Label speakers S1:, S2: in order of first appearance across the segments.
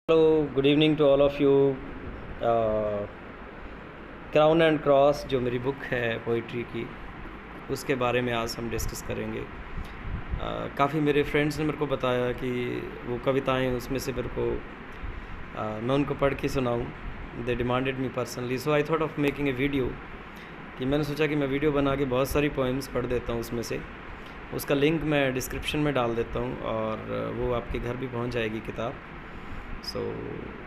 S1: Hello, good evening to all of you. Crown and cross जो मेरी book है poetry की, उसके बारे में आज हम डिस्कस करेंगे। काफ़ी मेरे फ्रेंड्स ने मेरे को बताया कि वो कविताएं उसमें से मेरे को मैं उनको पढ़ के सुनाऊं। They demanded me personally, so I thought of making a video. कि मैंने सोचा कि मैं वीडियो बना के बहुत सारी पोएम्स पढ़ देता हूँ उसमें से। उसका लिंक मैं डिस्क्रिप्शन में डाल देता हूँ और वो आपके घर भी पहुँच जाएगी किताब। सो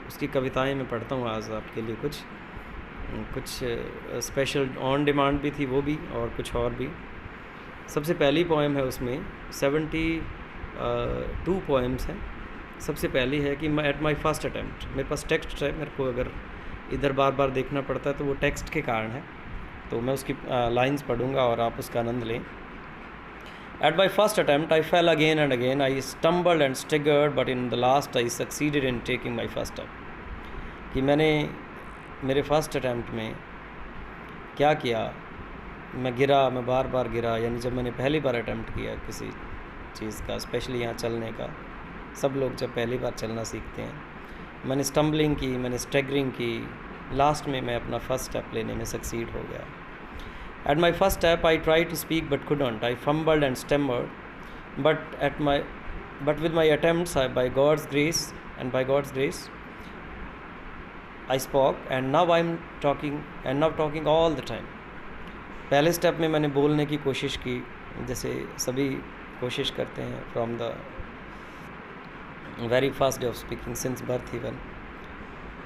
S1: उसकी कविताएं मैं पढ़ता हूँ आज आपके लिए। कुछ स्पेशल ऑन डिमांड भी थी वो भी, और कुछ और भी। सबसे पहली पोएम है उसमें 72 पोएम्स हैं। सबसे पहली है कि एट माई फर्स्ट अटैम्प्ट। मेरे पास टेक्स्ट है, मेरे को अगर इधर बार बार देखना पड़ता है तो वो टेक्स्ट के कारण है। तो मैं उसकी लाइंस पढ़ूँगा और आप उसका आनंद लें। At my first attempt, I fell again and again. I stumbled and staggered, but in the last, I succeeded in taking my first step. कि मैंने मेरे फर्स्ट अटैम्प्ट में क्या किया, मैं गिरा, मैं बार बार गिरा। यानी जब मैंने पहली बार अटैम्प्ट किया किसी चीज़ का, स्पेशली यहाँ चलने का, सब लोग जब पहली बार चलना सीखते हैं, मैंने स्टम्बलिंग की, मैंने स्टैगरिंग की, लास्ट में मैं अपना फर्स्ट स्टेप लेने में सक्सीड हो गया। At my first step, I tried to speak but couldn't. I fumbled and stammered, but with my attempts, by God's grace, I spoke, and now talking all the time. पहले step में मैंने बोलने की कोशिश की, जैसे सभी कोशिश करते हैं from the very first day of speaking since birth even.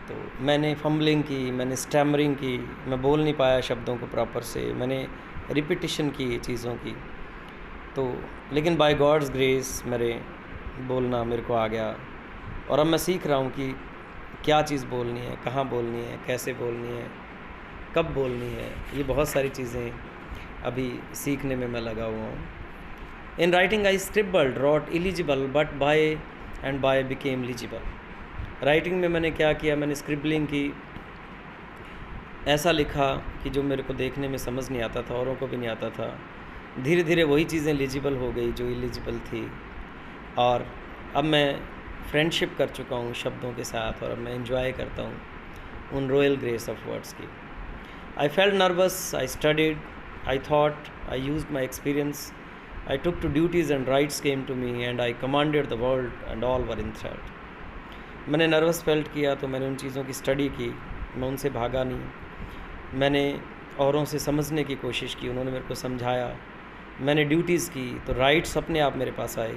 S1: तो मैंने फम्बलिंग की, मैंने स्टैमरिंग की, मैं बोल नहीं पाया शब्दों को प्रॉपर से, मैंने रिपीटिशन की चीज़ों की। तो लेकिन बाय गॉड्स ग्रेस मेरे बोलना मेरे को आ गया, और अब मैं सीख रहा हूँ कि क्या चीज़ बोलनी है, कहाँ बोलनी है, कैसे बोलनी है, कब बोलनी है। ये बहुत सारी चीज़ें अभी सीखने में मैं लगा हुआ हूँ। इन writing I scribbled, wrote illegible, but by became legible. Writing में मैंने क्या किया, मैंने स्क्रिबलिंग की, ऐसा लिखा कि जो मेरे को देखने में समझ नहीं आता था, औरों को भी नहीं आता था। धीरे धीरे वही चीज़ें लीजिबल हो गई जो इलिजिबल थी, और अब मैं फ्रेंडशिप कर चुका हूँ शब्दों के साथ, और अब मैं एंजॉय करता हूँ उन रॉयल ग्रेस ऑफ वर्ड्स की। I felt nervous, I studied, I thought, I used my experience, I took to duties and rights came to me, and I commanded the world and all were in threat. मैंने nervous felt किया तो मैंने उन चीज़ों की study की, मैं उनसे भागा नहीं। मैंने औरों से समझने की कोशिश की, उन्होंने मेरे को समझाया। मैंने ड्यूटीज़ की तो राइट्स अपने आप मेरे पास आए,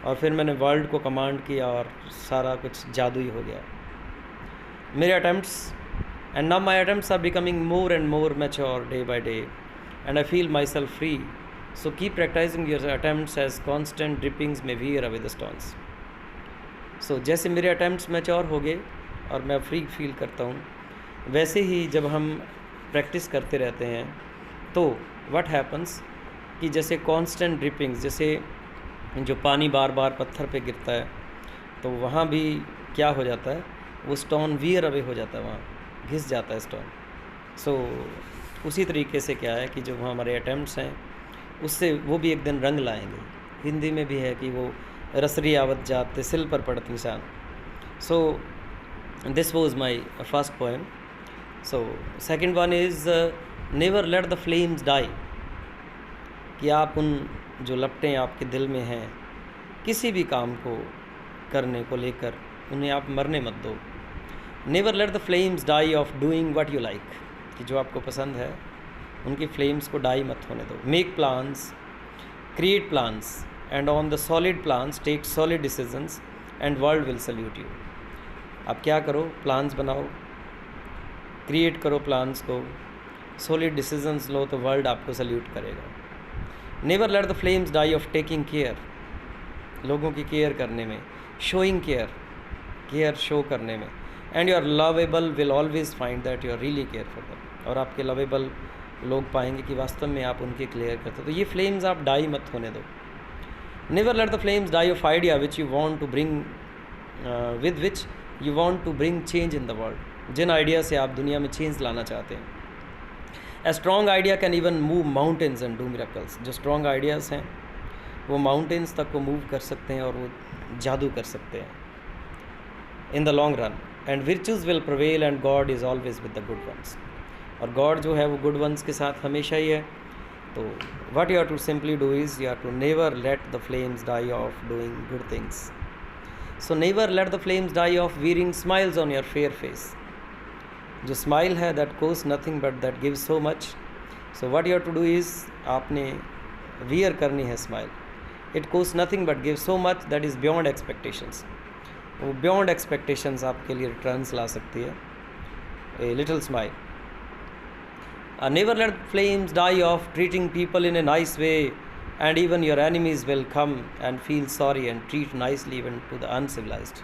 S1: और फिर मैंने वर्ल्ड को कमांड किया, और सारा कुछ जादू ही हो गया। मेरे attempts and now my attempts are becoming more and more mature day by day, and I feel myself free. So keep practising your attempts as constant drippings may wear away the stones. So जैसे मेरे attempts mature हो गए और मैं free feel करता हूँ, वैसे ही जब हम प्रैक्टिस करते रहते हैं तो व्हाट हैपन्स कि जैसे कांस्टेंट ड्रिपिंग्स, जैसे जो पानी बार बार पत्थर पे गिरता है तो वहाँ भी क्या हो जाता है, वो स्टोन वियर अवे हो जाता है, वहाँ घिस जाता है स्टोन। सो उसी तरीके से क्या है कि जो हमारे अटैम्प्ट्स हैं उससे वो भी एक दिन रंग लाएंगे। हिंदी में भी है कि वो रसरी आवत जात सिल पर पड़त निशान। So this was my first poem. So second one is never let the flames die. कि आप उन जो लपटें आपके दिल में हैं किसी भी काम को करने को लेकर, उन्हें आप मरने मत दो। Never let the flames die of doing what you like. कि जो आपको पसंद है उनकी फ्लेम्स को डाई मत होने दो। Make plans, create plans, and on the solid plans take solid decisions and world will salute you। आप क्या करो, प्लान्स बनाओ, क्रिएट करो प्लान्स को, सॉलिड डिसीजंस लो तो वर्ल्ड आपको सल्यूट करेगा। Never let the flames die of taking care. लोगों की केयर करने में, शोइंग केयर शो करने में। And your lovable will always find that you are really care for them. और आपके लवेबल लोग पाएंगे कि वास्तव में आप उनके केयर करते हो। तो ये फ्लेम्स आप डाई मत होने दो। Never let the flames die of idea which you want to bring, with which you want to bring change in the world। जिन आइडिया से आप दुनिया में चेंज लाना चाहते हैं। A strong idea can even move mountains and do miracles। जो strong ideas हैं वो माउंटेन्स तक को मूव कर सकते हैं और वो जादू कर सकते हैं। In the long run, and virtues will prevail and God is always with the good ones. और गॉड जो है वो गुड वंस के साथ हमेशा ही है। तो what you have to simply do is you have to never let the flames die of doing good things. So never let the flames die of wearing smiles on your fair face. जो smile है that costs nothing but that gives so much. So what you have to do is आपने wear करनी है smile, it costs nothing but gives so much that is beyond expectations. वो beyond expectations आपके लिए returns ला सकती है, a little smile. Never let flames die of treating people in a nice way, and even your enemies will come and feel sorry and treat nicely even to the uncivilized.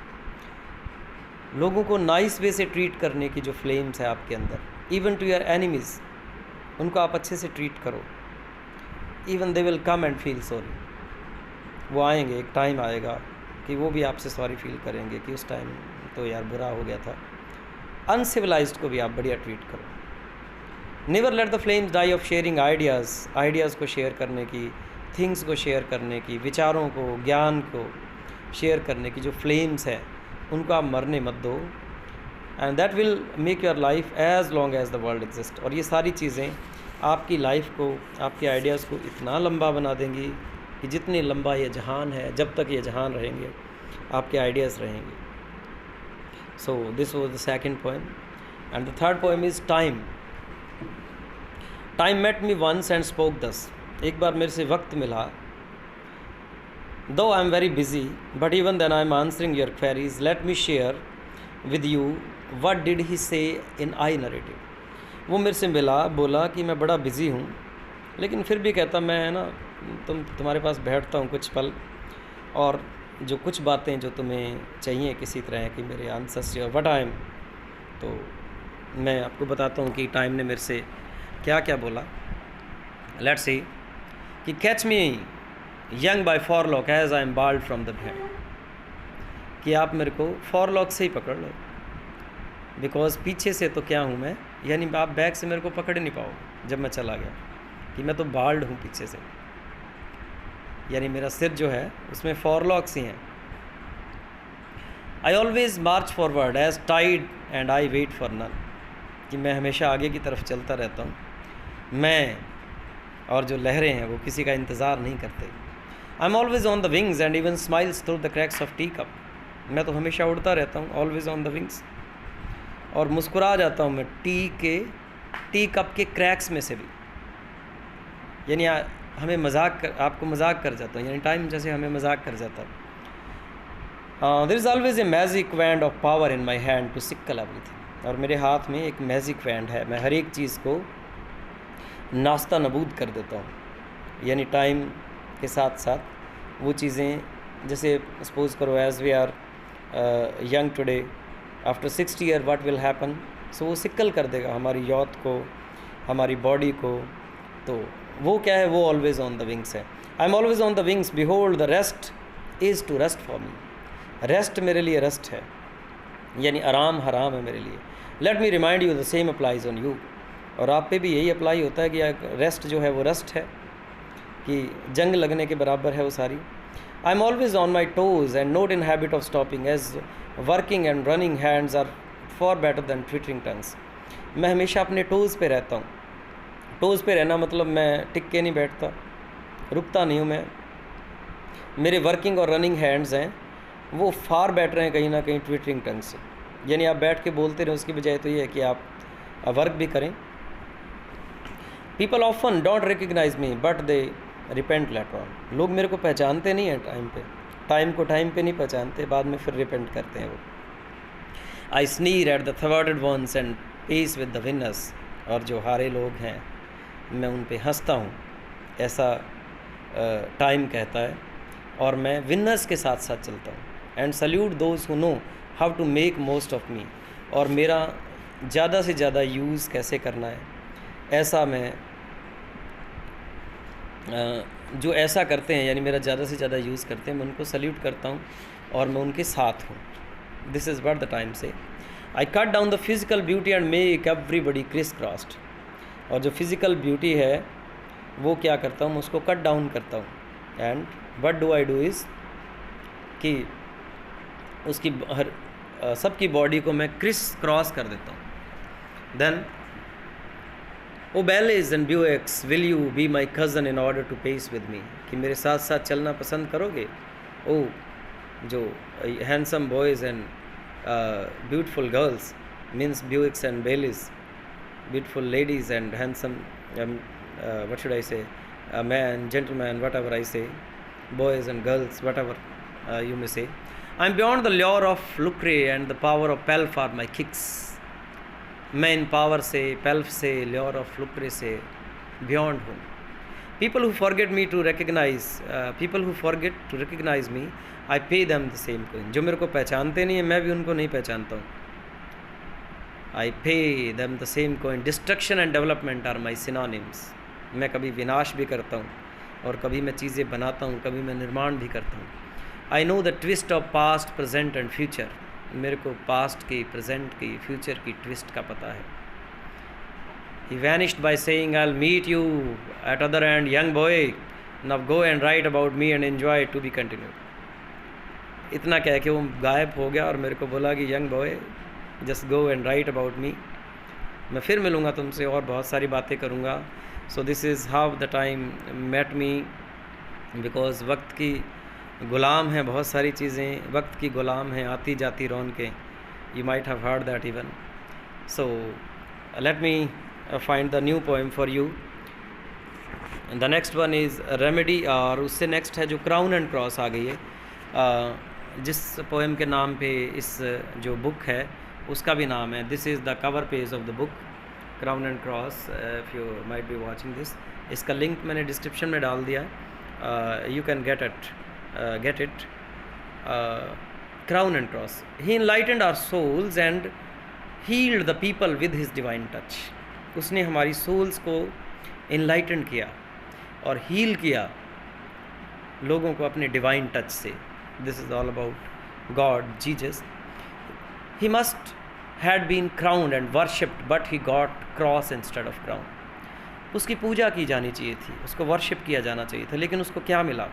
S1: लोगों को nice way से treat करने की जो flames है आपके अंदर, even to your enemies, उनको आप अच्छे से ट्रीट करो, even they will come and feel sorry. वो आएंगे, एक टाइम आएगा कि वो भी आपसे सॉरी फील करेंगे कि उस टाइम तो यार बुरा हो गया था। अनसिविलाइज्ड को भी आप बढ़िया ट्रीट करो। Never let the flames die of sharing ideas को शेयर करने की, थिंग्स को शेयर करने की, विचारों को, ज्ञान को शेयर करने की जो फ्लेम्स है उनको आप मरने मत दो। And that will make your life as long as the world exist. और ये सारी चीज़ें आपकी लाइफ को, आपके आइडियाज़ को इतना लंबा बना देंगी कि जितनी लंबा ये जहान है, जब तक ये जहान रहेंगे आपके आइडियाज़ रहेंगे। So this was the second poem. And the third poem is time. Time met me once and spoke thus. एक बार मेरे से वक्त मिला, though I am very busy but even then I am answering your queries, let me share with you what did he say in I narrative. वो मेरे से मिला, बोला कि मैं बड़ा बिज़ी हूँ, लेकिन फिर भी कहता मैं ना तुम्हारे पास बैठता हूँ कुछ पल, और जो कुछ बातें जो तुम्हें चाहिए किसी तरह की मेरे आंसर्स जो व्हाट आई एम, तो मैं आपको बताता हूँ कि टाइम ने मेरे से क्या क्या बोला। लेट्स सी कि catch me young by forelock as I am bald from the bed, कि आप मेरे को फॉरलॉक से ही पकड़ लो, बिकॉज पीछे से तो क्या हूँ मैं, यानी आप बैक से मेरे को पकड़ नहीं पाओगे जब मैं चला गया, कि मैं तो बाल्ड हूँ पीछे से, यानी मेरा सिर जो है उसमें फॉरलॉक्स ही हैं। I always march forward as tide and I wait for none, कि मैं हमेशा आगे की तरफ चलता रहता हूँ, मैं और जो लहरें हैं वो किसी का इंतज़ार नहीं करते। आई am always on the wings and even smiles through the cracks of tea cup, मैं तो हमेशा उड़ता रहता हूँ, ऑलवेज ऑन द विंग्स, और मुस्कुरा जाता हूँ मैं टी कप के क्रैक्स में से भी, यानी हमें आपको मजाक कर जाता हूँ, यानी टाइम जैसे हमें मजाक कर जाता है। There is always a magic wand of power in my hand to sickle everything, और मेरे हाथ में एक मैजिक वैंड है, मैं हर एक चीज़ को नास्ता नबूद कर देता हूँ। यानी टाइम के साथ साथ वो चीज़ें, जैसे सपोज करो as we are young today, after 60 year what will happen, so वो सिक्कल कर देगा हमारी यौथ को, हमारी बॉडी को। तो वो क्या है, वो ऑलवेज ऑन द विंग्स है। I am always on the wings, behold the rest is to rest for me, rest मेरे लिए रेस्ट है, यानी आराम हराम है मेरे लिए। Let me remind you the same applies on you, और आप पे भी यही अप्लाई होता है कि रेस्ट जो है वो रेस्ट है, कि जंग लगने के बराबर है वो सारी। I am always on my toes and not in habit of stopping, as working and running hands are for better than twittering tongues. मैं हमेशा अपने टोज़ पे रहता हूँ। टोज़ पे रहना मतलब मैं टिक के नहीं बैठता, रुकता नहीं हूँ मैं। मेरे वर्किंग और रनिंग हैंड्स हैं वो फार बेटर हैं कहीं ना कहीं ट्विटरिंग टंग से, यानी आप बैठ के बोलते रहें, उसकी बजाय तो ये है कि आप वर्क भी करें। People often don't recognise me but they repent later on, लोग मेरे को पहचानते नहीं हैं टाइम पे, टाइम को टाइम पे नहीं पहचानते, बाद में फिर रिपेंट करते हैं वो। I sneer at the thwarted ones and peace with the winners, और जो हारे लोग हैं मैं उन पे हंसता हूँ, ऐसा टाइम कहता है, और मैं विनर्स के साथ साथ चलता हूँ। And salute those who know how to make most of me, और मेरा ज़्यादा से ज़्यादा यूज़ कैसे करना है, ऐसा मैं जो ऐसा करते हैं, यानी मेरा ज़्यादा से ज़्यादा यूज़ करते हैं, मैं उनको सल्यूट करता हूँ और मैं उनके साथ हूँ। This is what the time say. I cut down the physical beauty and make everybody criss crossed, और जो फिज़िकल ब्यूटी है वो क्या करता हूँ, मैं उसको कट डाउन करता हूँ। And what do I do is कि उसकी सबकी बॉडी को मैं क्रिस क्रॉस कर देता हूँ। Then O belles and beaux will you be my cousin in order to pace with me, कि मेरे साथ साथ चलना पसंद करोगे। ओ जो handsome boys and beautiful girls means beaux and belles, beautiful ladies and handsome what should I say, man, gentleman, whatever I say, boys and girls, whatever you may say. I'm beyond the lure of lucre and the power of pelf are my kicks. मैं इन power से, pelf से, lure of lucre से beyond हूँ। People who forget me to recognize, people who forget to recognize me, I pay them the same coin. जो मेरे को पहचानते नहीं है, मैं भी उनको नहीं पहचानता हूँ। I pay them the same coin. Destruction and development are my synonyms. मैं कभी विनाश भी करता हूँ और कभी मैं चीज़ें बनाता हूँ, कभी मैं निर्माण भी करता हूँ। I know the twist of past, present and future. मेरे को past की, present की, future की twist का पता है। He vanished by saying, I'll meet you at other end, young boy. Now go and write about me and enjoy to be continued. इतना कह के वो गायब हो गया और मेरे को बोला कि young boy, just go and write about me, मैं फिर मिलूँगा तुमसे और बहुत सारी बातें करूँगा। So this is how the time met me, because वक्त की ग़ुलाम हैं बहुत सारी चीज़ें, वक्त की ग़ुलाम हैं आती जाती रौनकें। You might have heard that even. So let me find the new poem for you. The next one is remedy, और उससे नेक्स्ट है जो क्राउन एंड क्रॉस आ गई है, जिस पोएम के नाम पे इस जो बुक है उसका भी नाम है। This is the cover page of the book, crown and cross, if you might be watching this. इसका लिंक मैंने डिस्क्रिप्शन में डाल दिया है, you can get it. Crown and cross. He enlightened our souls and healed the people with his divine touch. उसने हमारी souls को enlightened किया और हील किया लोगों को अपने डिवाइन टच से। This is all about God, Jesus. He must had been crowned and worshipped but he got cross instead of crown. उसकी पूजा की जानी चाहिए थी, उसको वर्शिप किया जाना चाहिए था, लेकिन उसको क्या मिला?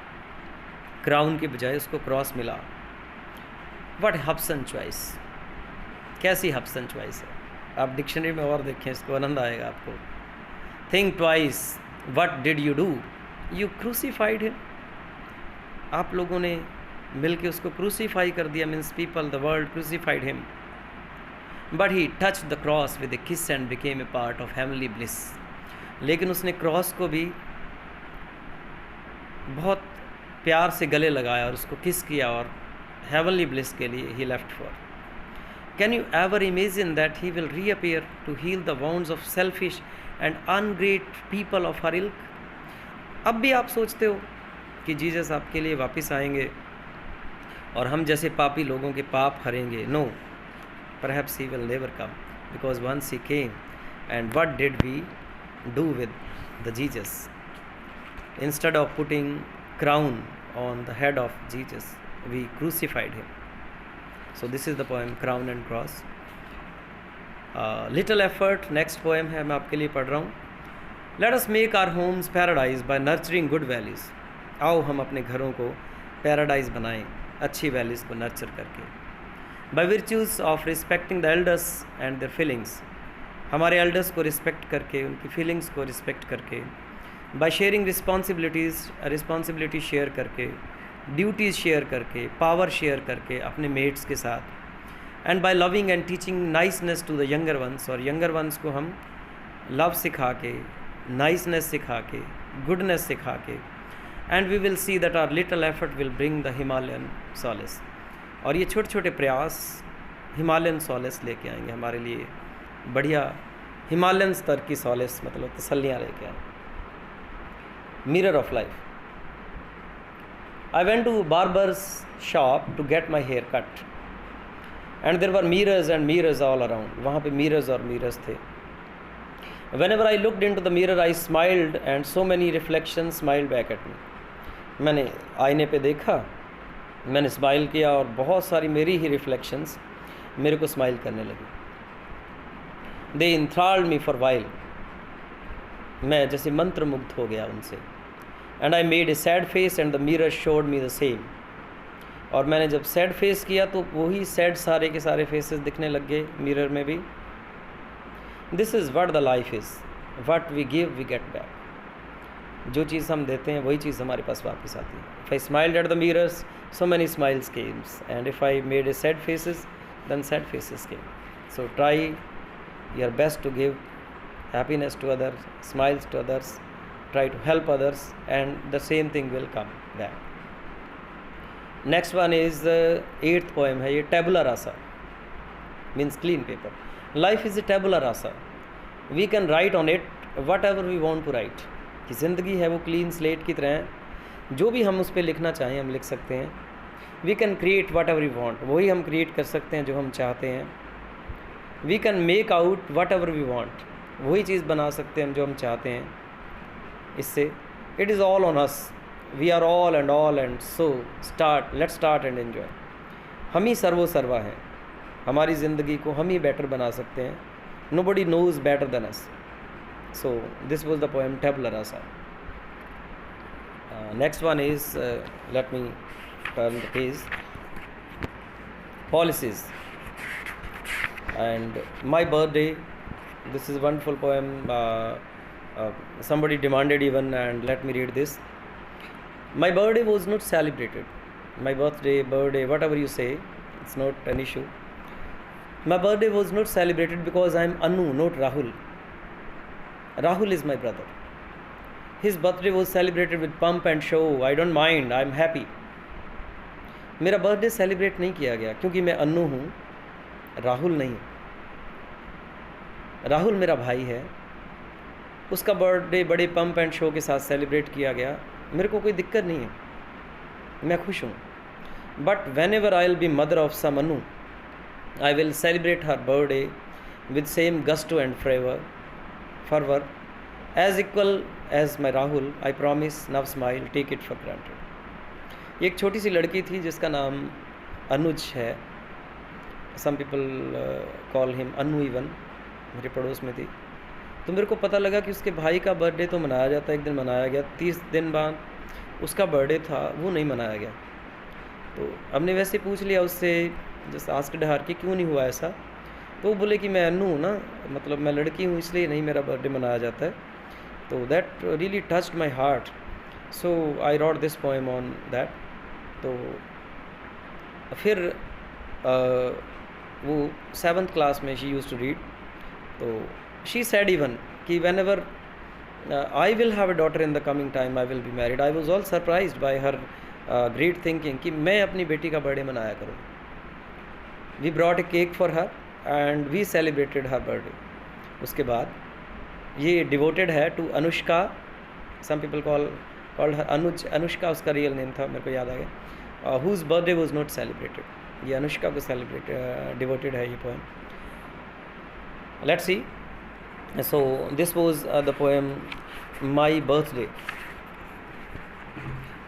S1: क्राउन के बजाय उसको क्रॉस मिला। व्हाट हब्सन चॉइस, कैसी हब्सन चॉइस है। आप डिक्शनरी में और देखें, इसको आनंद आएगा आपको। Think twice, what did you do? You crucified him. आप लोगों ने मिल के उसको क्रूसीफाई कर दिया, means people, the world crucified him. But he touch the cross with a kiss and became a part of heavenly bliss. लेकिन उसने क्रॉस को भी बहुत प्यार से गले लगाया और उसको किस किया और हेवनली ब्लिस के लिए ही left for. Can you ever imagine that he will reappear to heal the wounds of selfish and ungrateful people of her ilk? अब भी आप सोचते हो कि जीसस आपके लिए वापस आएंगे और हम जैसे पापी लोगों के पाप हरेंगे? No, perhaps he will never come, because once he came and what did we do with the Jesus? Instead of putting crown on the head of Jesus, we crucified him. So this is the poem Crown and Cross. Little effort, next poem है, मैं आपके लिए पढ़ रहा हूँ। Let us make our homes paradise by nurturing good values. आओ हम अपने घरों को पैराडाइज बनाएं अच्छी वैल्यूज़ को नर्चर करके। By virtues of respecting the elders and their feelings, हमारे एल्डर्स को रिस्पेक्ट करके, उनकी फीलिंग्स को रिस्पेक्ट करके। बाय शेयरिंग रिस्पॉन्सिबिलिटी शेयर करके, ड्यूटीज़ शेयर करके, पावर शेयर करके अपने मेट्स के साथ। And by loving and teaching niceness to the younger ones, और यंगर वंस को हम लव सिखा के, नाइसनेस सिखा के, गुडनेस सिखा के। And we will see that our little effort will bring the Himalayan solace, और ये छोटे छोटे प्रयास हिमालयन सॉलेस लेके आएंगे हमारे लिए, बढ़िया हिमालयन स्तर की सॉलेस, मतलब तसल्लियाँ लेके आएंगे। Mirror of life. I went to barber's shop to get my hair cut, and there were mirrors and mirrors all around. वहाँ पे mirrors और mirrors थे। Whenever I looked into the mirror, I smiled, and so many reflections smiled back at me. मैंने आईने पे देखा, मैंने smile किया और बहुत सारी मेरी ही रिफ्लेक्शंस मेरे को स्माइल करने लगी। They enthralled me for a while. मैं जैसे मंत्रमुग्ध हो गया उनसे। And I made a sad face and the mirror showed me the same. और मैंने जब सैड फेस किया तो वही सैड सारे के सारे फेसेस दिखने लग गए मिरर में भी। This is what the life is, what we give we get back. जो चीज़ हम देते हैं वही चीज़ हमारे पास वापस आती है। If I smiled at the mirrors so many smiles came, and if I made a sad faces, then sad faces came. So try your best to give happiness to others, smiles to others, try to help others, and the same thing will come back. Next one is eighth poem है ये, tabula rasa, means clean paper. Life is a tabula rasa. We can write on it whatever we want to write. कि ज़िंदगी है वो clean slate की तरह है, जो भी हम उस पर लिखना चाहें हम लिख सकते हैं। We can create whatever we want, वही हम क्रिएट कर सकते हैं जो हम चाहते हैं। We can make out whatever we want, वही चीज़ बना सकते हैं हम जो हम चाहते हैं। इससे it is all on us, we are all and so start, let start and enjoy. हम ही सर्वो सर्वा हैं, हमारी ज़िंदगी को हम ही बेटर बना सकते हैं। Nobody knows better than us. So this was the poem tabula rasa. Next one is, let me turn the page, policies and my birthday. This is a wonderful poem, somebody demanded even, and let me read this. My birthday was not celebrated. My birthday, whatever you say, it's not an issue. My birthday was not celebrated because I am Anu, not Rahul. Rahul is my brother. His birthday was celebrated with pump and show. I don't mind, I am happy. मेरा birthday celebrate नहीं किया गया क्योंकि मैं अन्नू हूँ, राहुल नहीं। राहुल मेरा भाई है, उसका बर्थडे बड़े पम्प एंड शो के साथ सेलिब्रेट किया गया। मेरे को कोई दिक्कत नहीं है, मैं खुश हूँ। But whenever I will be mother of some Annu, I will celebrate her birthday with same gusto and fervor as equal as my Rahul. I promise, now smile, take it for granted. एक छोटी सी लड़की थी जिसका नाम अनुज है, some people call him अनु even, मेरे पड़ोस में थी। तो मेरे को पता लगा कि उसके भाई का बर्थडे तो मनाया जाता है, एक दिन मनाया गया, 30 दिन बाद उसका बर्थडे था वो नहीं मनाया गया। तो हमने वैसे पूछ लिया उससे, जस्ट आस्क्ड हर कि क्यों नहीं हुआ ऐसा। तो वो बोले कि मैं अन्नू हूँ ना, मतलब मैं लड़की हूँ इसलिए नहीं मेरा बर्थडे मनाया जाता है। तो that really touched my heart, so I wrote this poem on that. तो फिर वो 7th क्लास में शी यूज़ टू रीड, तो शी सेड इवन कि whenever I will have a daughter in the coming time I will be married. I was all surprised by her great thinking कि मैं अपनी बेटी का birthday मनाया करूँ। We brought a cake for her and we celebrated her birthday. उसके बाद ये डिवोटेड है to Anushka, some people called her Anushka उसका रियल नेम था, मेरे को याद आ गया, whose birthday was not celebrated. ये अनुष्का को सेलिब्रेट डिवोटेड है ये poem. Let's see, so this was the poem my birthday.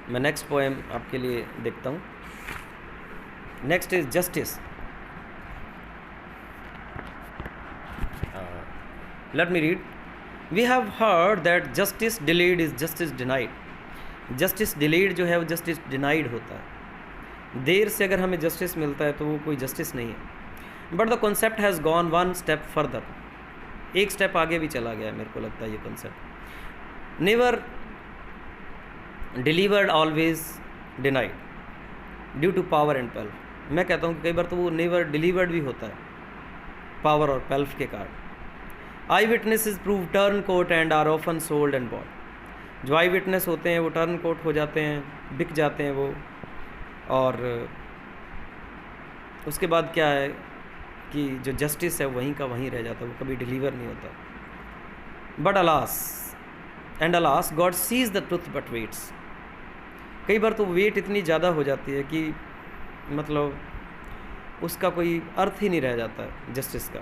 S1: मैं नेक्स्ट पोएम आपके लिए देखता हूँ। Next is justice. Let me read. We have heard that justice delayed is justice denied. Justice delayed जो है वो justice denied होता है। देर से अगर हमें justice मिलता है तो वो कोई justice नहीं है। But the concept has gone one step further. एक step आगे भी चला गया है, मेरे को लगता है ये concept। Never delivered, always denied, due to power and pelf। मैं कहता हूँ कि कई बार तो वो never delivered भी होता है, power और pelf के कारण। Eye witnesses prove turncoat and are often sold and bought. जो आई विटनेस होते हैं वो टर्न कोट हो जाते हैं, बिक जाते हैं वो। और उसके बाद क्या है कि जो जस्टिस है वहीं का वहीं रह जाता है, वो कभी डिलीवर नहीं होता। But alas God sees the truth but weights. कई बार तो वेट इतनी ज़्यादा हो जाती है कि मतलब उसका कोई अर्थ ही नहीं रह जाता है जस्टिस का।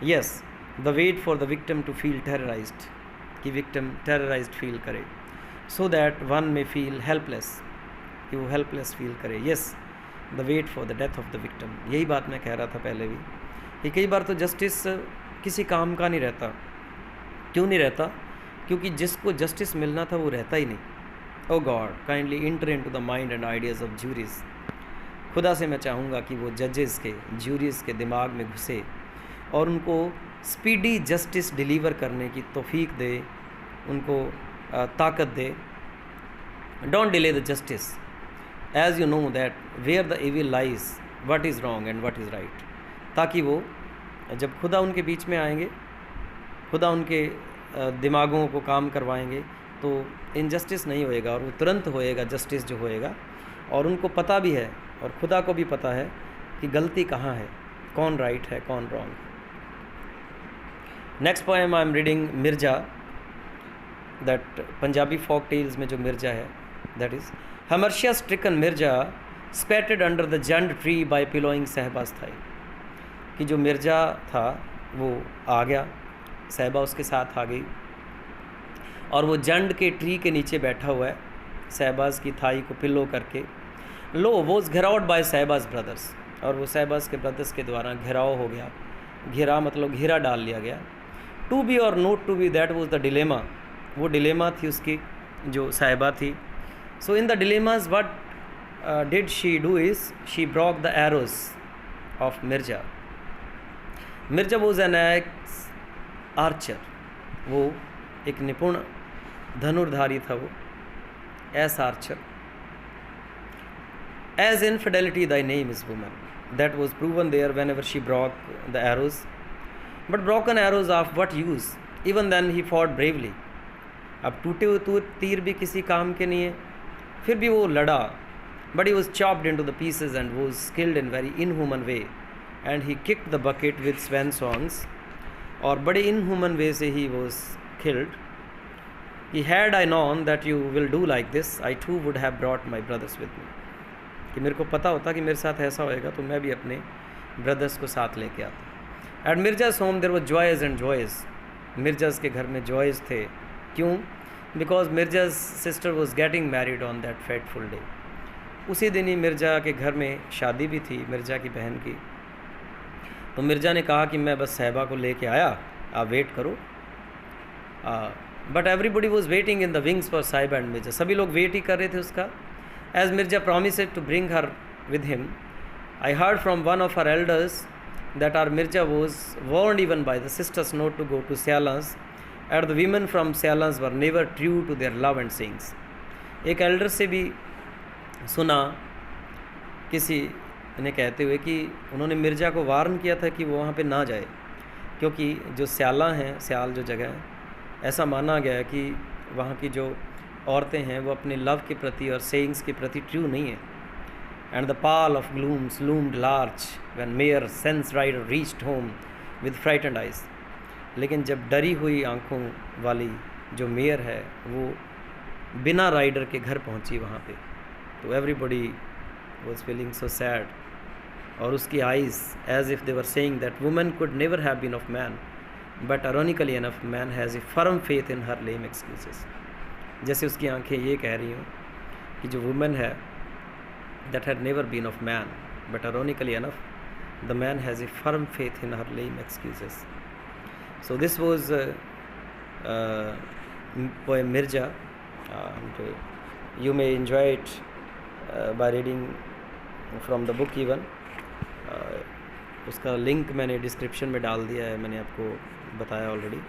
S1: Yes, the wait for the victim to feel terrorised, कि विक्टिम टेरराइज्ड फील करे, so that one may feel helpless, कि वो हेल्पलेस फील करे। Yes, the wait for the death of the victim. यही बात मैं कह रहा था पहले भी कि कई बार तो जस्टिस किसी काम का नहीं रहता। क्यों नहीं रहता? क्योंकि जिसको जस्टिस मिलना था वो रहता ही नहीं। O God, kindly enter into the mind and ideas of juries. खुदा से मैं चाहूँगा कि वो जजेस के, ज्यूरीज के दिमाग में घुसे और उनको स्पीडी जस्टिस डिलीवर करने की तौफीक दे, उनको ताकत दे। Don't delay the justice as you know that where the evil lies what is wrong and what is right, ताकि वो जब खुदा उनके बीच में आएंगे, खुदा उनके दिमागों को काम करवाएंगे, तो इनजस्टिस नहीं होएगा और वो तुरंत होएगा जस्टिस जो होएगा। और उनको पता भी है और खुदा को भी पता है कि गलती कहाँ है, कौन राइट है कौन रॉन्ग है। Next poem I am reading Mirza, that Punjabi folk tales में जो मिर्जा है, that is hamartia stricken Mirza spotted under the jand tree by pillowing सहबाज थाई, कि जो मिर्जा था वो आ गया, सहबा उसके साथ आ गई और वो जंड के ट्री के नीचे बैठा हुआ है सहबाज की थाई को पिलो करके। लो वॉज घेराउड बाय सहबाज ब्रदर्स, और वो सहबाज के ब्रदर्स के द्वारा घेराव हो गया। घेरा मतलब घेरा डाल लिया गया। To be or not to be, that was the dilemma, वो डिलेमा थी उसकी जो साहिबा थी। So in the dilemmas what did she do is she broke the arrows of Mirza. Mirza was an archer, वो एक निपुण धनुर्धारी था वो, ace archer. As infidelity thy name is woman, that was proven there whenever she broke the arrows. But broken arrows of what use? Even then he fought bravely. अब टूटे हुए तीर भी किसी काम के नहीं है, फिर भी वो लड़ा। But he was chopped into the pieces and was killed in very inhuman way. And he kicked the bucket with swan songs. और बड़े inhuman way से he was killed. He had I known that you will do like this, I too would have brought my brothers with me. कि मेरे को पता होता कि मेरे साथ ऐसा होएगा तो मैं भी अपने ब्रदर्स को साथ लेके आता। At Mirza's home there was joys and joys, Mirza's के घर में जॉयज थे। क्यों? Because Mirza's sister was getting married on that fateful day. उसी दिन ही मिर्जा के घर में शादी भी थी मिर्जा की बहन की। तो मिर्जा ने कहा कि मैं बस साहिबा को लेके आया, आप वेट करो। But everybody was waiting in the wings for साहिबा एंड मिर्जा, सभी लोग वेट ही कर रहे थे उसका। As Mirza promised to bring her with him, I heard from one of her elders that our Mirza was warned even by the sisters not to go to Sialans, and the women from Sialans were never true to their love and sayings. एक Elder से भी सुना किसी ने कहते हुए कि उन्होंने मिर्जा को वार्न किया था कि वो वहाँ पे ना जाए, क्योंकि जो स्याला हैं, स्याल जो जगह है, ऐसा माना गया है कि वहाँ की जो औरतें हैं वो अपने लव के प्रति और सेइंग्स के प्रति ट्रू नहीं है। And the pall of glooms loomed large when mare sans rider reached home with frightened eyes. लेकिन जब डरी हुई आंखों वाली जो मेयर है वो बिना राइडर के घर पहुंची वहाँ पे, तो everybody was feeling so sad. और उसकी eyes as if they were saying that women could never have been of man, but ironically enough man has a firm faith in her lame excuses. जैसे उसकी आंखें ये कह रही हूँ कि जो वुमेन है that had never been of man, but ironically enough the man has a firm faith in her lame excuses. So this was poem Mirza, you may enjoy it by reading from the book even. उसका link मैंने description में डाल दिया है, मैंने आपको बताया already.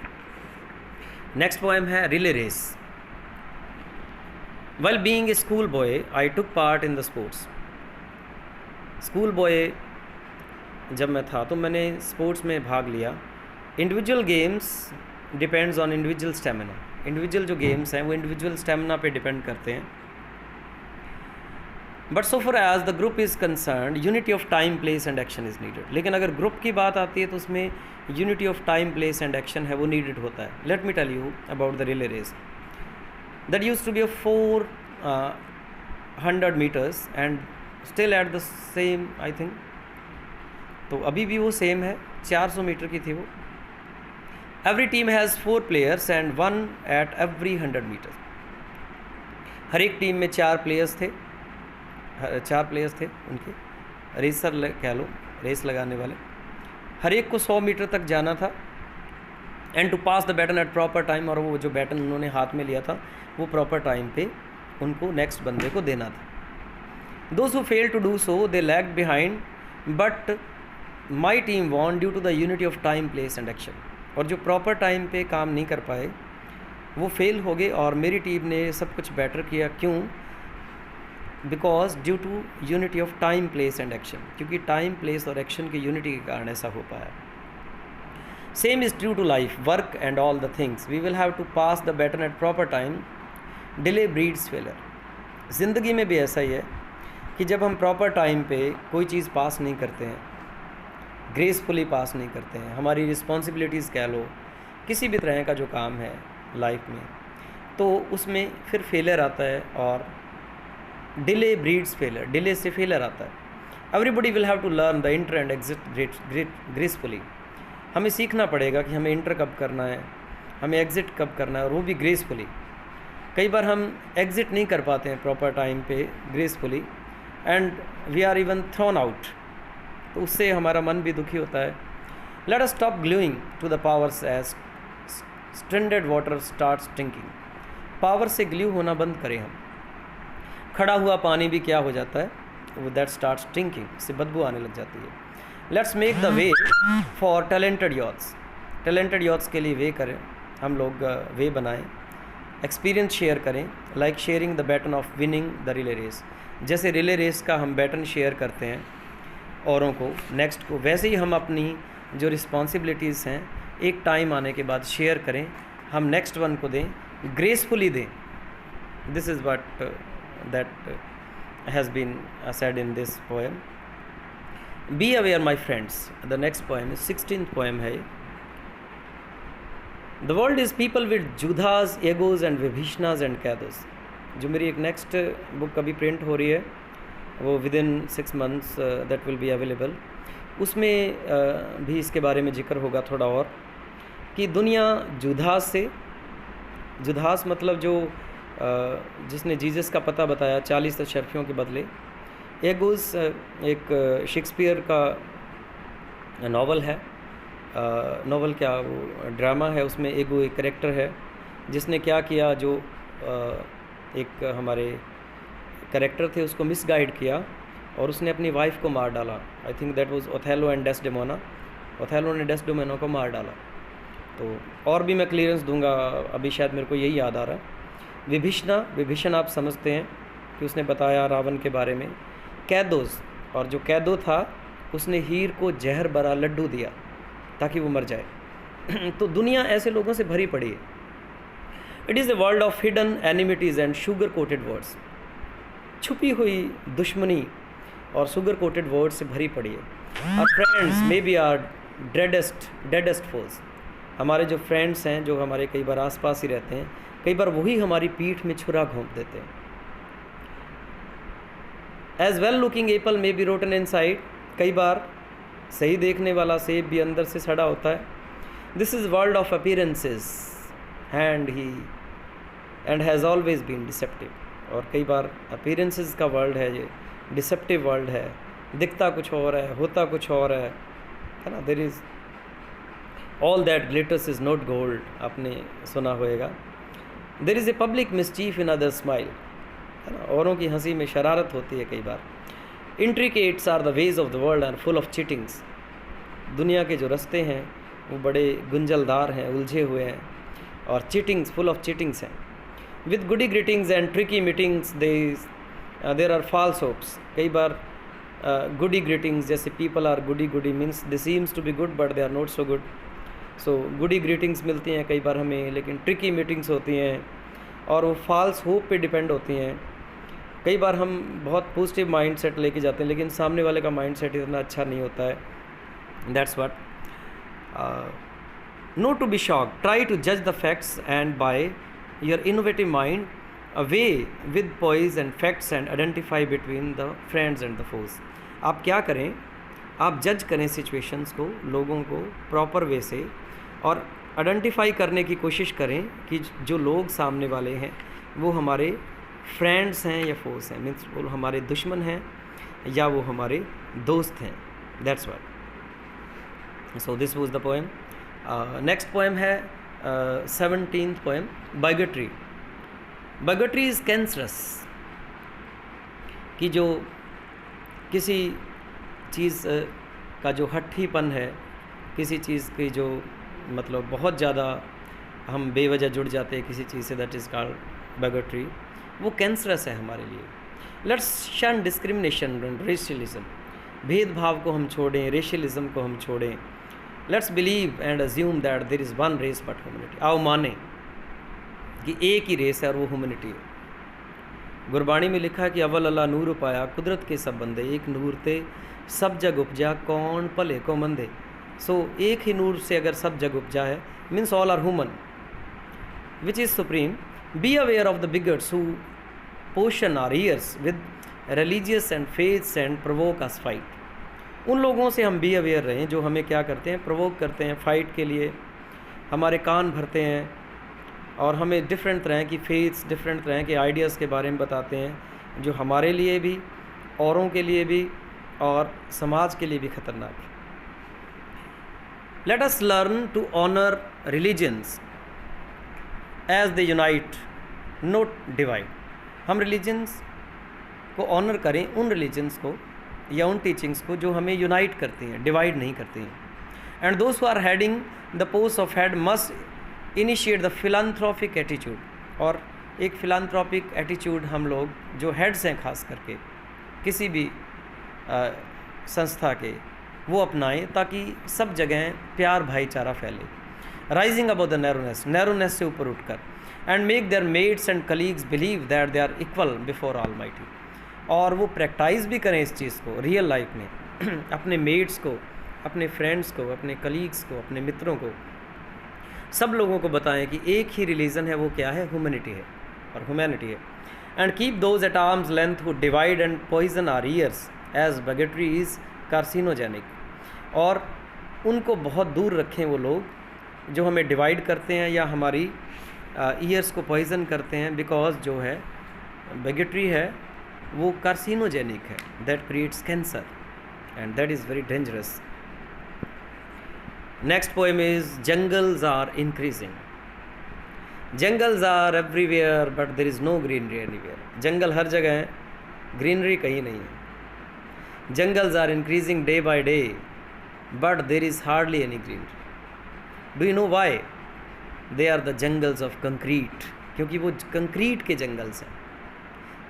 S1: Next poem है relay race. While being a school boy, I took part in the sports. School boy जब मैं था तो मैंने स्पोर्ट्स में भाग लिया। Individual games depends on individual stamina. Individual जो गेम्स हैं वो इंडिविजुअल स्टेमिना पे डिपेंड करते हैं। But so far as the group is concern unity of time place and action is needed. लेकिन अगर ग्रुप की बात आती है तो उसमें unity of time place and action है वो नीडेड होता है। Let me tell you about the relay race. That used to be 400 meters and still at the same I think, तो अभी भी वो सेम है, 400 मीटर की थी वो। Every team has 4 players and 1 at every 100 meters। हर एक टीम में 4 प्लेयर्स थे, 4 प्लेयर्स थे उनके, रेसर कह लो, रेस लगाने वाले। हर एक को 100 मीटर तक जाना था। And to pass the baton at proper time, और वो जो बैटन उन्होंने हाथ में लिया था वो प्रॉपर टाइम पे उनको नेक्स्ट बंदे को देना था। Those who failed to do so, they lagged behind, but my team won due to the unity of time, place and action. और जो प्रॉपर टाइम पे काम नहीं कर पाए वो फेल हो गए और मेरी टीम ने सब कुछ बेटर किया. क्यों? Because due to unity of time, place and action. क्योंकि टाइम, प्लेस और एक्शन की यूनिटी के कारण ऐसा हो पाया. Same is true to life, work and all the things. We will have to pass the baton at proper time. Delay breeds failure. ज़िंदगी में भी ऐसा ही है कि जब हम प्रॉपर टाइम पे कोई चीज़ पास नहीं करते हैं, ग्रेसफुली पास नहीं करते हैं, हमारी रिस्पॉन्सिबिलिटीज़ कह लो, किसी भी तरह का जो काम है लाइफ में, तो उसमें फिर फेलियर आता है. और डिले ब्रीड्स फेलियर. डिले से फेलियर आता है. Everybody will have to learn the enter and exit gracefully. हमें सीखना पड़ेगा कि हमें इंटर कब करना है, हमें एग्ज़िट कब करना है, और वो भी ग्रेसफुली. कई बार हम एग्ज़िट नहीं कर पाते हैं प्रॉपर टाइम पे gracefully, and we are even thrown out. तो उससे हमारा मन भी दुखी होता है. Let us stop gluing to the powers as stranded water start stinking. Power से ग्लू होना बंद करें हम. खड़ा हुआ पानी भी क्या हो जाता है, वो दैट स्टार्ट स्टिंकिंग, इससे बदबू आने लग जाती है. Let's make the way for talented youths. Talented youths के लिए वे करें हम लोग, वे बनाएं. एक्सपीरियंस शेयर करें, like sharing the baton of winning the relay race. जैसे रिले रेस का हम बैटन शेयर करते हैं औरों को, नेक्स्ट को, वैसे ही हम अपनी जो रिस्पॉन्सिबिलिटीज़ हैं एक टाइम आने के बाद शेयर करें, हम नेक्स्ट वन को दें, ग्रेसफुली दें. This is what that has been said in this poem. Be aware my friends. The next poem is 16th poem है. The world is people with Judhas, egos and Vibhishnas and Kados. जो मेरी एक next book अभी print हो रही है, वो with in 6 months that will be available. उसमें भी इसके बारे में जिक्र होगा थोड़ा और, कि दुनिया जुधास से, जुधास मतलब जो जिसने जीसस का पता बताया 40 तशर्फियों के बदले. एगोस एक शेक्सपियर का नावल है, नावल क्या वो ड्रामा है, उसमें एगो एक करेक्टर है जिसने क्या किया, जो एक हमारे करेक्टर थे उसको मिसगाइड किया और उसने अपनी वाइफ को मार डाला. I think that was Othello and Desdemona. Othello ने डेस्डेमोना को मार डाला. तो और भी मैं क्लियरेंस दूंगा, अभी शायद मेरे को यही याद आ रहा है. विभीषण आप समझते हैं कि उसने बताया रावण के बारे में. कैदोस, और जो कैदो था उसने हीर को जहर भरा लड्डू दिया ताकि वो मर जाए. तो दुनिया ऐसे लोगों से भरी पड़ी है. It is a world of hidden enmities and sugar coated words. छुपी हुई दुश्मनी और शुगर कोटेड वर्ड्स से भरी पड़ी है. Our friends may be our deadest foes. हमारे जो फ्रेंड्स हैं, जो हमारे कई बार आसपास ही रहते हैं, कई बार वही हमारी पीठ में छुरा घोंप देते हैं. As well looking apple may be rotten inside. कई बार सही देखने वाला सेब भी अंदर से सड़ा होता है. This is world of appearances and has always been deceptive. और कई बार अपीयरेंसेस का वर्ल्ड है, ये डिसेप्टिव वर्ल्ड है. दिखता कुछ और है, होता कुछ और है ना. There is all that glitters is not gold, आपने सुना होएगा. There is a public mischief in other smile, है ना. औरों की हंसी में शरारत होती है कई बार. Intricates are the ways of the world are full of cheatings. दुनिया के जो रास्ते हैं वो बड़े गुंजलदार हैं, उलझे हुए हैं, और चीटिंग्स, फुल ऑफ चीटिंग्स हैं. With goody greetings and tricky meetings there are false hopes. कई बार गुडी ग्रीटिंग्स, जैसे people are goody means they seems to be good but they are not so good. So goody greetings मिलती हैं कई बार हमें, लेकिन tricky meetings होती हैं और वो फॉल्स होप पे डिपेंड होती हैं. कई बार हम बहुत पॉजिटिव माइंड सेट लेके जाते हैं, लेकिन सामने वाले का माइंड सेट इतना अच्छा नहीं होता है. That's what. No to be shock, try to जज the facts and by your innovative mind away with poise and facts and identify between the friends and the foes. आप क्या करें, आप जज करें सिचुएशंस को, लोगों को प्रॉपर वे से, और आइडेंटिफाई करने की कोशिश करें कि जो लोग सामने वाले हैं वो हमारे फ्रेंड्स हैं या फोर्स हैं, मीन्स वो हमारे दुश्मन हैं या वो हमारे दोस्त हैं. That's what. So this was the poem. Next poem है 17th poem, bigotry. Bigotry is cancerous. कि जो किसी चीज़ का जो हट्ठीपन है, किसी चीज़ की जो मतलब बहुत ज़्यादा हम बेवजह जुड़ जाते हैं किसी चीज़ से, दैट इज़ कॉल्ड बेगेट्री, वो कैंसरस है हमारे लिए। लेट्स शन डिस्क्रिमिनेशन एंड रेशियलिज्म, भेदभाव को हम छोड़ें, रेशियलिज्म को हम छोड़ें। Let's believe and assume that there is one race but humanity. आओ माने कि एक ही रेस है और वो ह्यूमैनिटी है। गुरबाणी में लिखा है कि अव्वल अल्लाह नूर पाया कुदरत के सब बंदे, एक नूर ते सब जग उपजा कौन भले को मंदे। सो एक ही नूर से अगर सब जग उपजा है, means all are human, which is supreme. Be aware of the bigots who poison our ears with religious and faiths and provoke us fight. उन लोगों से हम बी अवेयर रहें जो हमें क्या करते हैं, प्रोवोक करते हैं फाइट के लिए, हमारे कान भरते हैं और हमें डिफरेंट तरह की फेथ्स, डिफरेंट तरह के आइडियाज़ के बारे में बताते हैं जो हमारे लिए भी, औरों के लिए भी और समाज के लिए भी ख़तरनाक है। Let us learn to honour religions as they unite not divide. हम रिलीजन्स को ऑनर करें, उन रिलीजन्स को या उन टीचिंग्स को जो हमें यूनाइट करती हैं, डिवाइड नहीं करती हैं। And those who are heading the post of head must initiate the philanthropic attitude. और एक फिलांथ्रोपिक एटीट्यूड हम लोग जो हेड्स हैं खास करके किसी भी संस्था के, वो अपनाएं ताकि सब जगह प्यार भाईचारा फैले। राइजिंग अबव द नैरोनेस से ऊपर उठकर, and make their mates and colleagues believe that they are equal before almighty. और वो प्रैक्टाइज भी करें इस चीज़ को रियल लाइफ में अपने मेट्स को, अपने फ्रेंड्स को, अपने कलीग्स को, अपने मित्रों को, सब लोगों को बताएं कि एक ही रिलीजन है, वो क्या है, ह्यूमैनिटी है और ह्यूमैनिटी है। And keep those at arm's length who divide and poison our ears as bigotry is carcinogenic. और उनको बहुत दूर रखें वो लोग जो हमें डिवाइड करते हैं या हमारी ईयर्स को पॉइजन करते हैं, बिकॉज जो है बेगेट्री है वो कार्सिनोजेनिक है, that creates cancer and that is very dangerous. Next poem is jungles are increasing. Jungles are everywhere but there is no greenery anywhere. जंगल हर जगह है, ग्रीनरी कहीं नहीं है। Jungles are increasing day by day but there is hardly any greenery. Do you know why? They are the jungles of concrete, क्योंकि वो concrete के जंगल्स हैं,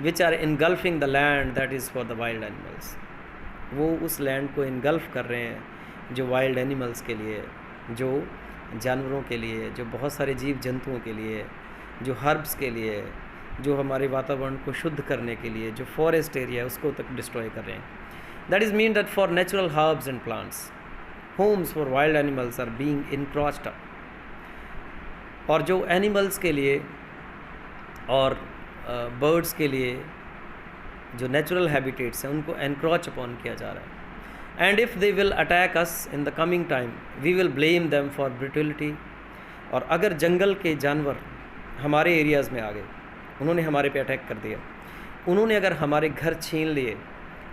S1: which are engulfing the land that is for the wild animals. वो उस land को engulf कर रहे हैं जो वाइल्ड एनिमल्स के लिए, जो जानवरों के लिए, जो बहुत सारे जीव जंतुओं के लिए, जो हर्ब्स के लिए, जो हमारे वातावरण को शुद्ध करने के लिए, जो फॉरेस्ट एरिया है उसको तक डिस्ट्रॉय कर रहे हैं। That is mean that for natural herbs and plants homes for wild animals are being encroached up. और जो एनिमल्स के लिए और बर्ड्स के लिए जो नेचुरल हैबिटेट्स हैं उनको एनक्रॉच अपॉन किया जा रहा है। And if they will attack us in the coming time we will blame them for brutality. और अगर जंगल के जानवर हमारे एरियाज़ में आ गए, उन्होंने हमारे पे अटैक कर दिया, उन्होंने अगर हमारे घर छीन लिए,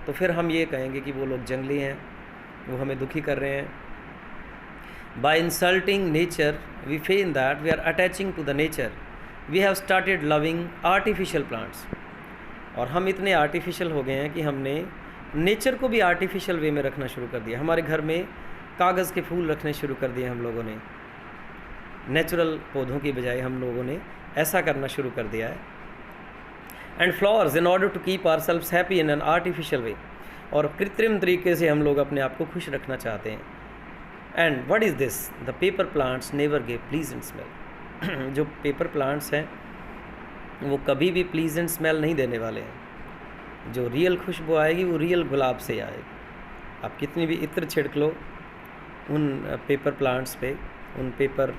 S1: तो फिर हम ये कहेंगे कि वो लोग जंगली हैं, वो हमें दुखी कर रहे हैं। By insulting nature we feign that we are attaching to the nature. We have started loving artificial plants. और हम इतने आर्टिफिशियल हो गए हैं कि हमने नेचर को भी आर्टिफिशियल वे में रखना शुरू कर दिया। हमारे घर में कागज़ के फूल रखने शुरू कर दिए हम लोगों ने, नेचुरल पौधों की बजाय हम लोगों ने ऐसा करना शुरू कर दिया है। And flowers in order to keep ourselves happy in an artificial way. और कृत्रिम तरीके से हम लोग अपने आप को खुश रखना चाहते हैं। And what is this? The paper plants never give pleasant smell. जो पेपर प्लांट्स हैं वो कभी भी प्लीजेंट स्मेल नहीं देने वाले हैं। जो रियल खुशबू आएगी वो रियल गुलाब से आएगी। आप कितनी भी इत्र छिड़क लो उन पेपर प्लांट्स पे, उन पेपर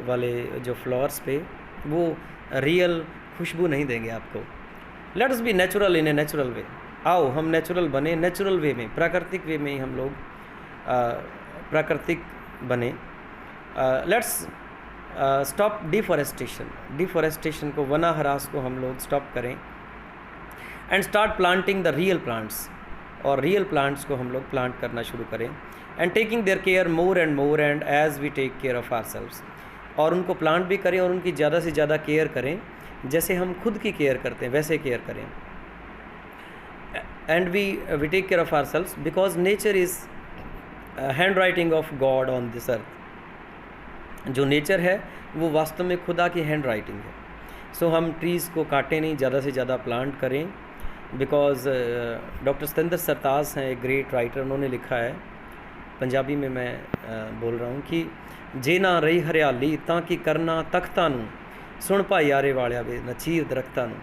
S1: वाले जो फ्लावर्स पे, वो रियल खुशबू नहीं देंगे आपको। Let us B natural in a natural way. आओ हम नेचुरल बने, नेचुरल वे में, प्राकृतिक वे में ही हम लोग प्राकृतिक बने। Let's stop deforestation. डिफॉरेस्टेशन को, वनाहरास को हम लोग स्टॉप करें and start planting the real plants. और रियल प्लांट्स को हम लोग प्लांट करना शुरू करें। And taking their care more and as we take care of ourselves. और उनको प्लांट भी करें और उनकी ज़्यादा से ज़्यादा केयर करें, जैसे हम खुद की केयर करते हैं वैसे केयर करें। and we take care of ourselves, because nature is handwriting of God on this earth. जो नेचर है वो वास्तव में खुदा की हैंड राइटिंग है. सो हम ट्रीज़ को काटें नहीं, ज़्यादा से ज़्यादा प्लांट करें. बिकॉज डॉक्टर सतेंद्र सरताज हैं, एक ग्रेट राइटर, उन्होंने लिखा है, पंजाबी में मैं बोल रहा हूँ, कि जे ना रही हरियाली तां की करना तख्तां नूं, सुन भाई यारे वालिया वे नचीर दरख्तां नूं.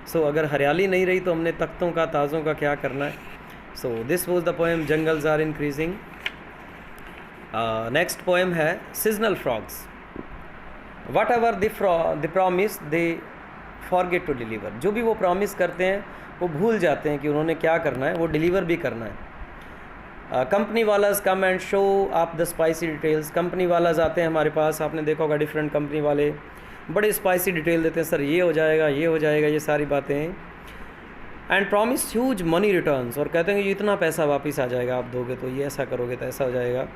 S1: सो अगर हरियाली नहीं रही तो हमने तख्तों का, ताज़ों का क्या करना है. So this was the poem jungles are increasing. Next poem है seasonal frogs. Whatever the promise they forget to deliver. जो भी वो प्रॉमिस करते हैं वो भूल जाते हैं कि उन्होंने क्या करना है, वो डिलीवर भी करना है. कंपनी वालाज कम एंड शो आप द स्पाइसी डिटेल्स. कंपनी वालाज आते हैं हमारे पास, आपने देखा होगा डिफरेंट कंपनी वाले बड़े स्पाइसी डिटेल देते हैं, सर ये हो जाएगा, ये हो जाएगा, ये सारी बातें. And promise huge money returns, और कहते हैं कि इतना पैसा वापस आ जाएगा आप दोगे तो, ये ऐसा करोगे तो ऐसा हो जाएगा.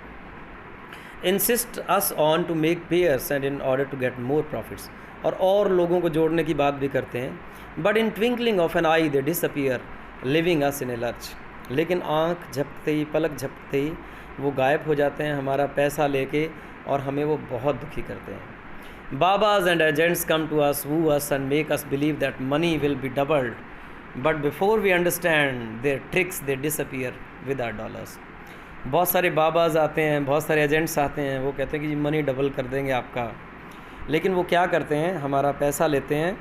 S1: Insist us on to make pairs and in order to get more profits. और लोगों को जोड़ने की बात भी करते हैं. But in twinkling of an eye they disappear leaving us in a lurch. लेकिन आँख झपकते ही, पलक झपकते ही वो गायब हो जाते हैं हमारा पैसा लेके, और हमें वो बहुत दुखी करते हैं. Babas and agents come to us, woo us and make us believe that money will be doubled. But before we understand their tricks, they disappear with our dollars. बहुत सारे बाबाज आते हैं, बहुत सारे एजेंट्स आते हैं, वो कहते हैं कि जी मनी डबल कर देंगे आपका. लेकिन वो क्या करते हैं, हमारा पैसा लेते हैं,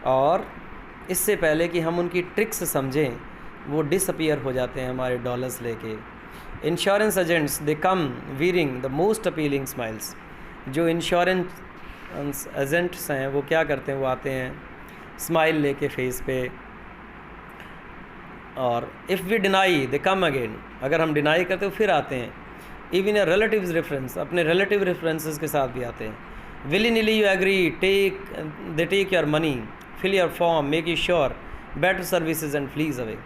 S1: और इससे पहले कि हम उनकी ट्रिक्स समझें वो डिसअपियर हो जाते हैं हमारे डॉलर्स लेके. Insurance agents they come wearing the most appealing smiles. जो इंश्योरेंस एजेंट्स हैं वो क्या करते हैं, वो आते हैं स्माइल लेके फेस पे. और if we deny they come again. अगर हम डिनाई करते हो फिर आते हैं. इवन ए रिलेटिव्स रेफरेंस, अपने रिलेटिव रेफरेंसेस के साथ भी आते हैं. Willy nilly you agree, they take your money, fill your form, make you sure, better services and flees away.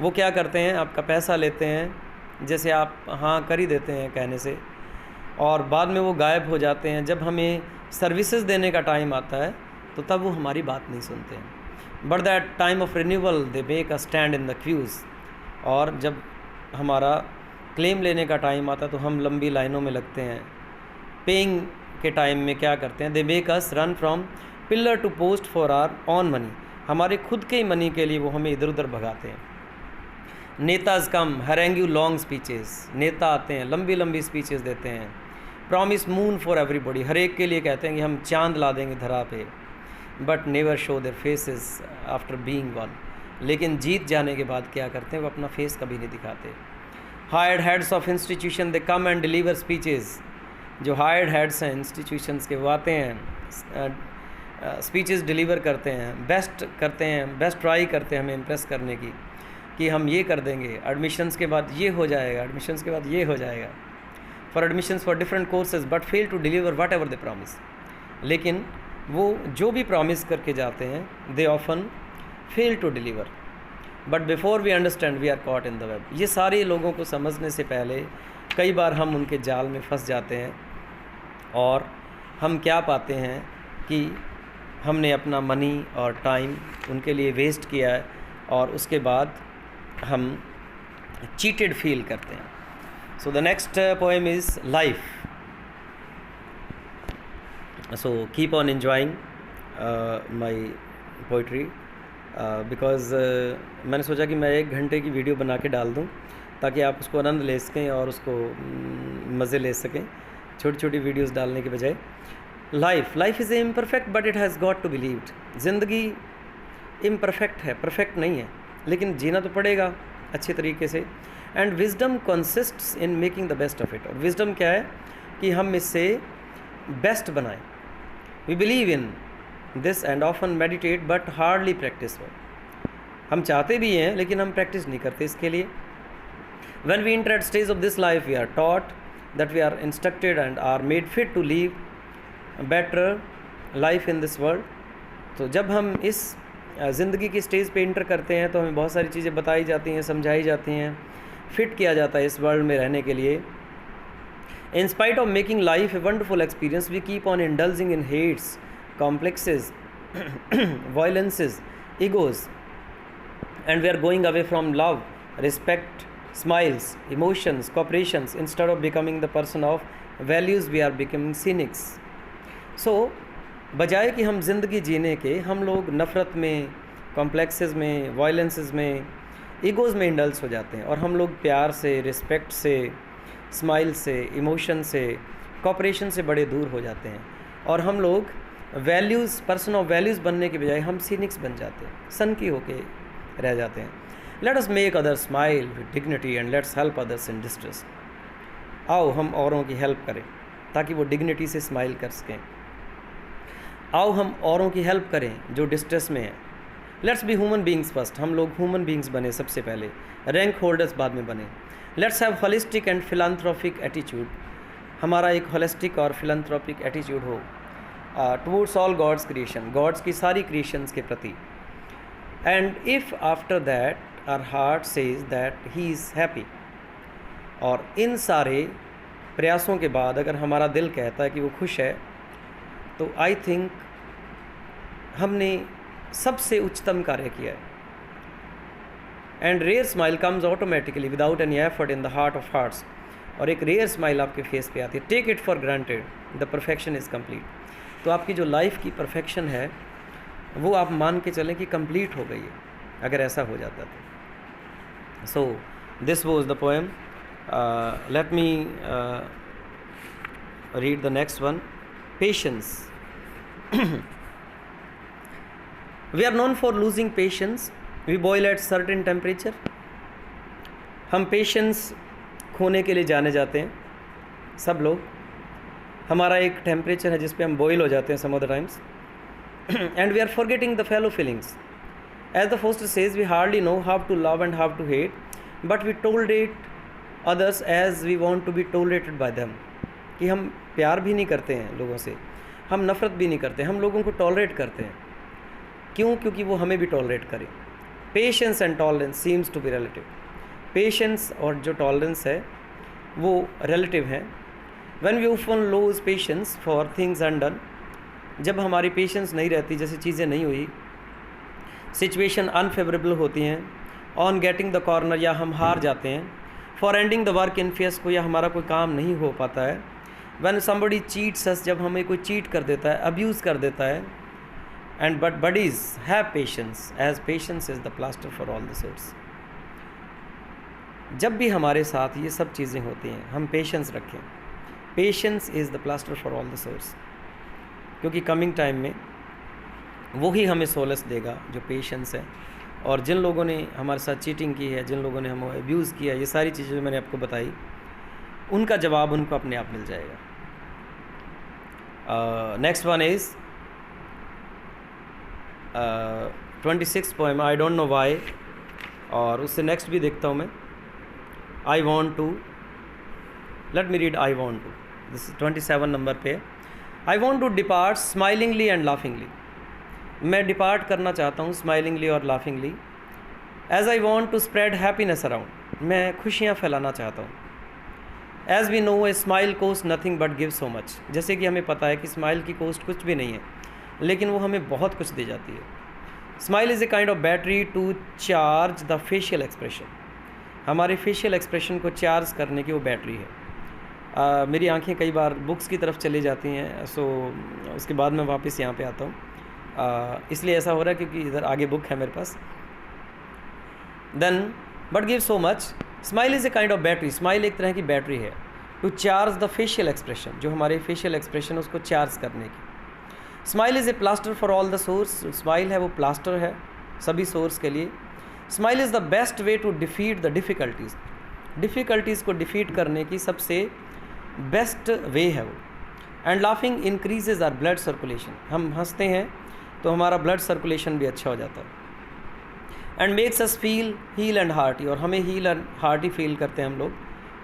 S1: वो क्या करते हैं, आपका पैसा लेते हैं, जैसे आप हाँ कर ही देते हैं कहने से, और बाद में वो गायब हो जाते हैं. जब हमें सर्विसेज देने का टाइम आता है तो तब वो हमारी बात नहीं सुनते हैं. But that time of renewal they make a stand in the queues. और जब हमारा क्लेम लेने का टाइम आता है तो हम लंबी लाइनों में लगते हैं. पेइंग के टाइम में क्या करते हैं, they make us run from pillar to post for our own money. हमारे खुद के ही मनी के लिए वो हमें इधर उधर भगाते हैं. नेताज कम हैरेंग यू लॉन्ग स्पीचेस. नेता आते हैं, लंबी लंबी स्पीचेस देते हैं. प्रॉमिस मून फॉर एवरीबॉडी, हर एक के लिए कहते हैं कि हम चांद ला देंगे धरा पे. But never show their faces after being one. लेकिन जीत जाने के बाद क्या करते हैं, वो अपना फेस कभी नहीं दिखाते. Hired heads of institution they come and deliver speeches. जो हायर्ड हेड्स हैं इंस्टीट्यूशंस के, वो आते हैं, स्पीचेस डिलीवर करते हैं, बेस्ट करते हैं, बेस्ट ट्राई करते हैं हमें इम्प्रेस करने की कि हम ये कर देंगे, एडमिशन्स के बाद ये हो जाएगा, एडमिशन्स के बाद ये हो जाएगा, for admissions for different courses, but fail to deliver whatever they promise. लेकिन वो जो भी प्रॉमिस करके जाते हैं they often fail to deliver. But before we understand we are caught in the web. ये सारे लोगों को समझने से पहले कई बार हम उनके जाल में फंस जाते हैं, और हम क्या पाते हैं कि हमने अपना मनी और टाइम उनके लिए वेस्ट किया है, और उसके बाद हम चीटेड फील करते हैं. So the next poem is life. So keep on enjoying my poetry, because मैंने सोचा कि मैं 1 घंटे की वीडियो बना के डाल दूं ताकि आप उसको आनंद ले सकें और उसको मज़े ले सकें, छोटी छोटी वीडियोस डालने के बजाय. Life is imperfect but it has got to be lived. ज़िंदगी इम्परफेक्ट है, परफेक्ट नहीं है, लेकिन जीना तो पड़ेगा अच्छे तरीके से. And wisdom consists in making the best of it. और विजडम क्या है कि हम इससे बेस्ट बनाएं. We believe in this and often meditate but hardly practise. हम चाहते भी हैं लेकिन हम प्रैक्टिस नहीं करते इसके लिए. When we enter at stage of this life, we are taught that we are instructed and are made fit to live a better life in this world. तो जब हम इस ज़िंदगी की स्टेज पे इंटर करते हैं तो हमें बहुत सारी चीज़ें बताई जाती हैं, समझाई जाती हैं, फिट किया जाता है इस वर्ल्ड में रहने के लिए. In spite of making life a wonderful experience, we keep on indulging in hates, complexes, violences, egos, and we are going away from love, respect, smiles, emotions, cooperations. Instead of becoming the person of values, we are becoming cynics. So बजाय कि हम ज़िंदगी जीने के, हम लोग नफ़रत में, कॉम्प्लेक्सेस में, वायलेंसेस में, ईगोज़ में इंडल्स हो जाते हैं, और हम लोग प्यार से, रिस्पेक्ट से, स्माइल से, इमोशन से, कॉपरेशन से बड़े दूर हो जाते हैं, और हम लोग वैल्यूज़, पर्सन ऑफ वैल्यूज़ बनने के बजाय हम सीनिक्स बन जाते हैं, सन की होके रह जाते हैं. Let us make others smile with dignity and let's help others in distress. आओ हम औरों की हेल्प करें ताकि वो डिग्निटी से स्माइल कर सकें. आओ हम औरों की हेल्प करें जो डिस्ट्रेस में हैं. Let's be human beings first. हम लोग ह्यूमन बींग्स बने सबसे पहले, रैंक होल्डर्स बाद में बने. Let's have holistic and philanthropic attitude. हमारा एक होलिस्टिक और फिलैंथ्रोपिक एटीट्यूड हो towards all God's creation, God's की सारी क्रिएशंस के प्रति. And if after that our heart says that he is happy, और इन सारे प्रयासों के बाद अगर हमारा दिल कहता है कि वो खुश है, तो आई थिंक हमने सबसे उच्चतम कार्य किया है. And rare smile comes automatically without any effort in the heart of hearts. और एक रेयर स्माइल आपके फेस पे आती है. Take it for granted the perfection is complete. तो आपकी जो लाइफ की परफेक्शन है वो आप मान के चलें कि कंप्लीट हो गई है, अगर ऐसा हो जाता तो. सो this was the poem. Late me read the next one. Patience. We are known for losing patience. We boil at certain temperature. हम पेशेंस खोने के लिए जाने जाते हैं सब लोग. हमारा एक टेम्परेचर है जिस पे हम बॉयल हो जाते हैं some other times. And we are forgetting the fellow feelings. As the Foster says, we hardly know how to love and how to hate, but we tolerate others as we want to be tolerated by them. कि हम प्यार भी नहीं करते हैं लोगों से, हम नफ़रत भी नहीं करते, हम लोगों को टॉलरेट करते हैं. क्यों? क्योंकि वो हमें भी टॉलरेट करें. Patience and tolerance seems to be relative. Patience और जो टॉलरेंस है वो रिलेटिव है. When we often lose patience for things undone, जब हमारी पेशेंस नहीं रहती, जैसे चीज़ें नहीं हुई, सिचुएशन अनफेवरेबल होती हैं, ऑन गेटिंग द कॉर्नर, या हम हार जाते हैं, for ending the work in face को, या हमारा कोई काम नहीं हो पाता है. व्हेन समबडी चीट्स अस, जब हमें कोई चीट कर देता है, अब्यूज़ कर देता है. And but buddies, have patience, as patience is the plaster for all the sores. जब भी हमारे साथ ये सब चीज़ें होती हैं, हम पेशेंस रखें. Patience is the plaster for all the source. क्योंकि कमिंग टाइम में वो ही हमें सोलस देगा जो पेशेंस है. और जिन लोगों ने हमारे साथ चीटिंग की है, जिन लोगों ने हमें अब्यूज़ किया, ये सारी चीज़ें जो मैंने आपको बताई, उनका जवाब उनको अपने आप मिल जाएगा. Next one is 26 poem, I don't know why. और उससे नेक्स्ट भी देखता हूँ मैं. I want to, let me read I want to. This 27 number पे. I want to depart smilingly and laughingly. मैं डिपार्ट करना चाहता हूँ स्माइलिंगली और laughingly. As I want to spread happiness around. मैं खुशियाँ फैलाना चाहता हूँ. As we know a smile cost nothing but give so much. जैसे कि हमें पता है कि स्माइल की कोस्ट कुछ भी नहीं है, लेकिन वो हमें बहुत कुछ दे जाती है. Smile is a kind of battery to charge the facial expression. हमारे फेशियल एक्सप्रेशन को चार्ज करने की वो बैटरी है. मेरी आंखें कई बार बुक्स की तरफ चली जाती हैं, सो उसके बाद मैं वापस यहाँ पे आता हूँ. इसलिए ऐसा हो रहा है क्योंकि इधर आगे बुक है मेरे पास. Then but give so much. Smile is a kind of battery. Smile एक तरह की बैटरी है to charge the facial expression, जो हमारे फेशियल एक्सप्रेशन उसको चार्ज करने की. Smile is a plaster for all the sores. Smile है वो प्लास्टर है सभी सोर्स के लिए. Smile is the best way to defeat the difficulties. Difficulties को डिफीट करने की सबसे बेस्ट वे है वो. And laughing increases our blood circulation. हम हंसते हैं तो हमारा ब्लड सर्कुलेशन भी अच्छा हो जाता है. And makes us feel hale and hearty. और हमें हील एंड हार्टी फील करते हैं हम लोग,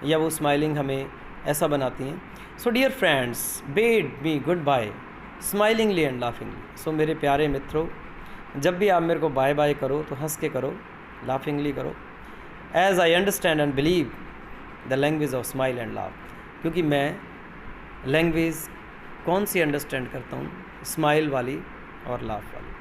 S1: या वो स्माइलिंग हमें ऐसा बनाती हैं. So dear friends, bid me goodbye smilingly and laughingly. So मेरे प्यारे मित्रों, जब भी आप मेरे को बाय बाय करो तो हंस के करो, लाफिंगली करो. As I understand and believe the language of smile and laugh. क्योंकि मैं लैंग्वेज कौन सी अंडरस्टैंड करता हूँ, स्माइल वाली और लाफ वाली.